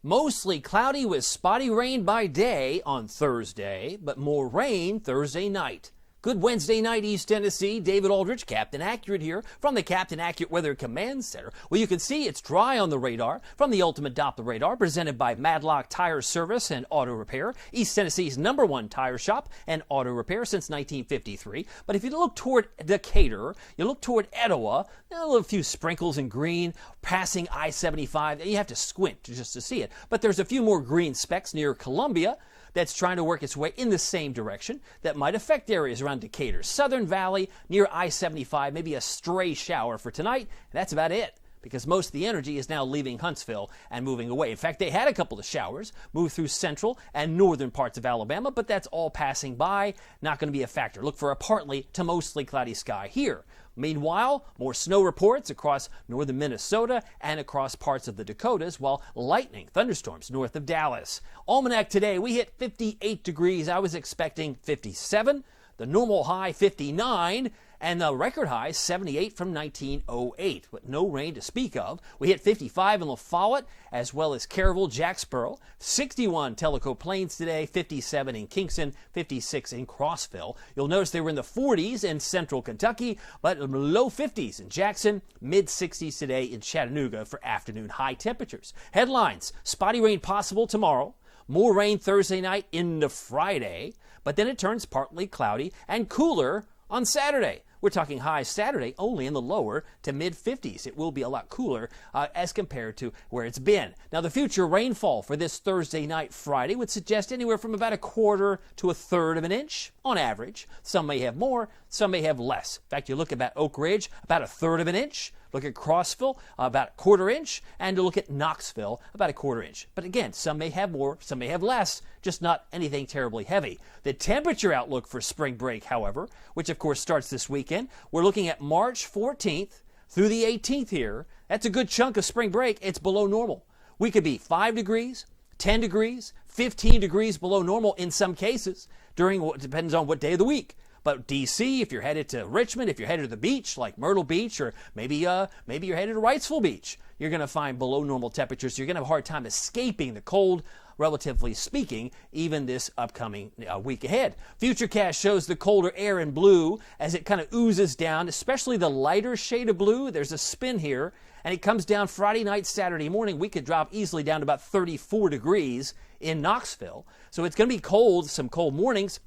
Mostly cloudy with spotty rain by day on Thursday, but more rain Thursday night. Good Wednesday night, East Tennessee. David Aldrich, Captain Accurate here from the Captain Accurate Weather Command Center. Well, you can see it's dry on the radar from the Ultimate Doppler Radar, presented by Madlock Tire Service and Auto Repair, East Tennessee's #1 tire shop and auto repair since 1953. But if you look toward Decatur, you look toward Etowah, a few sprinkles in green, passing I-75. You have to squint just to see it. But there's a few more green specks near Columbia that's trying to work its way in the same direction that might affect areas around Decatur. Southern Valley, near I-75, maybe a stray shower for tonight. And that's about it, because most of the energy is now leaving Huntsville and moving away. In fact, they had a couple of showers move through central and northern parts of Alabama, but that's all passing by, not going to be a factor. Look for a partly to mostly cloudy sky here. Meanwhile, more snow reports across northern Minnesota and across parts of the Dakotas, while lightning, thunderstorms north of Dallas. Almanac today, we hit 58 degrees. I was expecting 57. The normal high, 59. And the record high, 78 from 1908, but no rain to speak of. We hit 55 in La Follette, as well as Caryville, Jacksboro, 61 Tellico Plains today, 57 in Kingston, 56 in Crossville. You'll notice they were in the 40s in central Kentucky, but low 50s in Jackson, mid-60s today in Chattanooga for afternoon high temperatures. Headlines: spotty rain possible tomorrow, more rain Thursday night into Friday, but then it turns partly cloudy and cooler on Saturday. We're talking highs Saturday only in the lower to mid-50s. It will be a lot cooler as compared to where it's been. Now, the future rainfall for this Thursday night, Friday, would suggest anywhere from about 1/4 to 1/3 of an inch on average. Some may have more, some may have less. In fact, you look at Oak Ridge, about 1/3 of an inch. Look at Crossville, about 1/4 inch, and to look at Knoxville, about 1/4 inch. But again, some may have more, some may have less, just not anything terribly heavy. The temperature outlook for spring break, however, which of course starts this weekend, we're looking at March 14th through the 18th here. That's a good chunk of spring break. It's below normal. We could be 5 degrees, 10 degrees, 15 degrees below normal in some cases during what depends on what day of the week. But D.C., if you're headed to Richmond, if you're headed to the beach, like Myrtle Beach, or maybe you're headed to Wrightsville Beach, you're going to find below normal temperatures. You're going to have a hard time escaping the cold, relatively speaking, even this upcoming week ahead. Futurecast shows the colder air in blue as it kind of oozes down, especially the lighter shade of blue. There's a spin here, and it comes down Friday night, Saturday morning. We could drop easily down to about 34 degrees in Knoxville. So it's going to be cold, some cold mornings.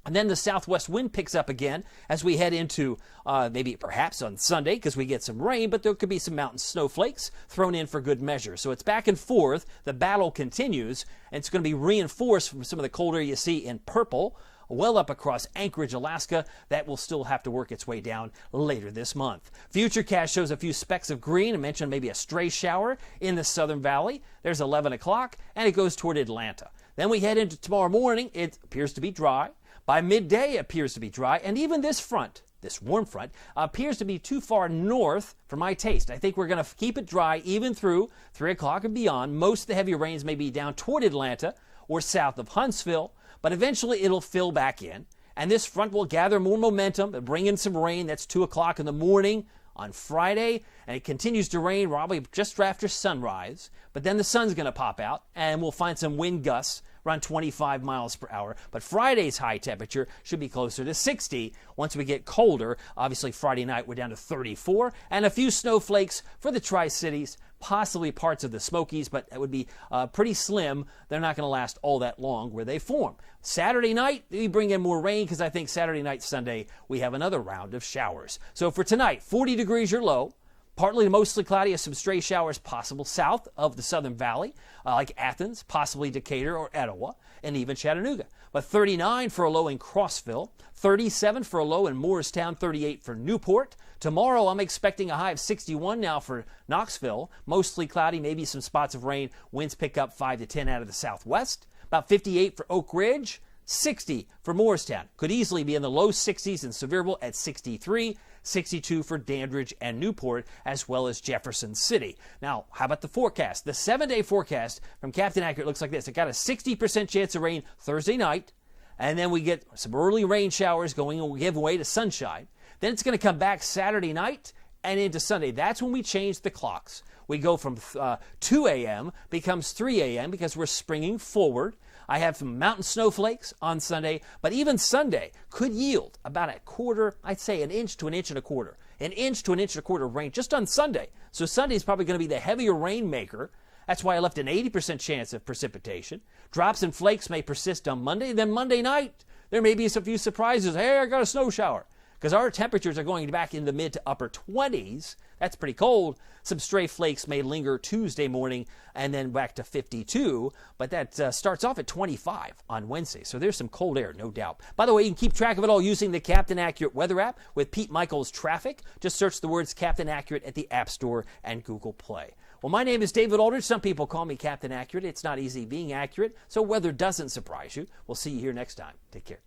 And then the southwest wind picks up again as we head into maybe perhaps on Sunday, because we get some rain, but there could be some mountain snowflakes thrown in for good measure. So it's back and forth. The battle continues, and it's going to be reinforced from some of the colder you see in purple, well up across Anchorage, Alaska. That will still have to work its way down later this month. Futurecast shows a few specks of green. I mentioned maybe a stray shower in the Southern Valley. There's 11 o'clock, and it goes toward Atlanta. Then we head into tomorrow morning. It appears to be dry. By midday, it appears to be dry, and even this front, this warm front, appears to be too far north for my taste. I think we're going to keep it dry even through 3 o'clock and beyond. Most of the heavy rains may be down toward Atlanta or south of Huntsville, but eventually it'll fill back in, and this front will gather more momentum and bring in some rain. That's 2 o'clock in the morning on Friday, and it continues to rain probably just after sunrise, but then the sun's going to pop out, and we'll find some wind gusts around 25 miles per hour. But Friday's high temperature should be closer to 60 once we get colder. Obviously, Friday night we're down to 34, and a few snowflakes for the Tri-Cities, possibly parts of the Smokies, but that would be pretty slim. They're not going to last all that long where they form. Saturday night, we bring in more rain, because I think Saturday night, Sunday, we have another round of showers. So for tonight, 40 degrees your low. Partly to mostly cloudy, with some stray showers possible south of the Southern Valley, like Athens, possibly Decatur or Etowah, and even Chattanooga. But 39 for a low in Crossville, 37 for a low in Morristown, 38 for Newport. Tomorrow, I'm expecting a high of 61 now for Knoxville, mostly cloudy, maybe some spots of rain. Winds pick up 5 to 10 out of the southwest. About 58 for Oak Ridge, 60 for Morristown. Could easily be in the low 60s in Sevierville at 63. 62 for Dandridge and Newport, as well as Jefferson City. Now, how about the forecast? The 7-day forecast from Captain Accurate looks like this. It got a 60% chance of rain Thursday night, and then we get some early rain showers going and we give way to sunshine. Then it's going to come back Saturday night and into Sunday. That's when we change the clocks. We go from 2 a.m. becomes 3 a.m. because we're springing forward. I have some mountain snowflakes on Sunday, but even Sunday could yield about a quarter, I'd say an inch to an inch and a quarter. An inch to an inch and a quarter of rain just on Sunday. So Sunday's probably going to be the heavier rainmaker. That's why I left an 80% chance of precipitation. Drops and flakes may persist on Monday. Then Monday night, there may be a few surprises. Hey, I got a snow shower. Because our temperatures are going back in the mid to upper 20s. That's pretty cold. Some stray flakes may linger Tuesday morning and then back to 52. But that starts off at 25 on Wednesday. So there's some cold air, no doubt. By the way, you can keep track of it all using the Captain Accurate weather app with Pete Michaels Traffic. Just search the words Captain Accurate at the App Store and Google Play. Well, my name is David Aldridge. Some people call me Captain Accurate. It's not easy being accurate, so weather doesn't surprise you. We'll see you here next time. Take care.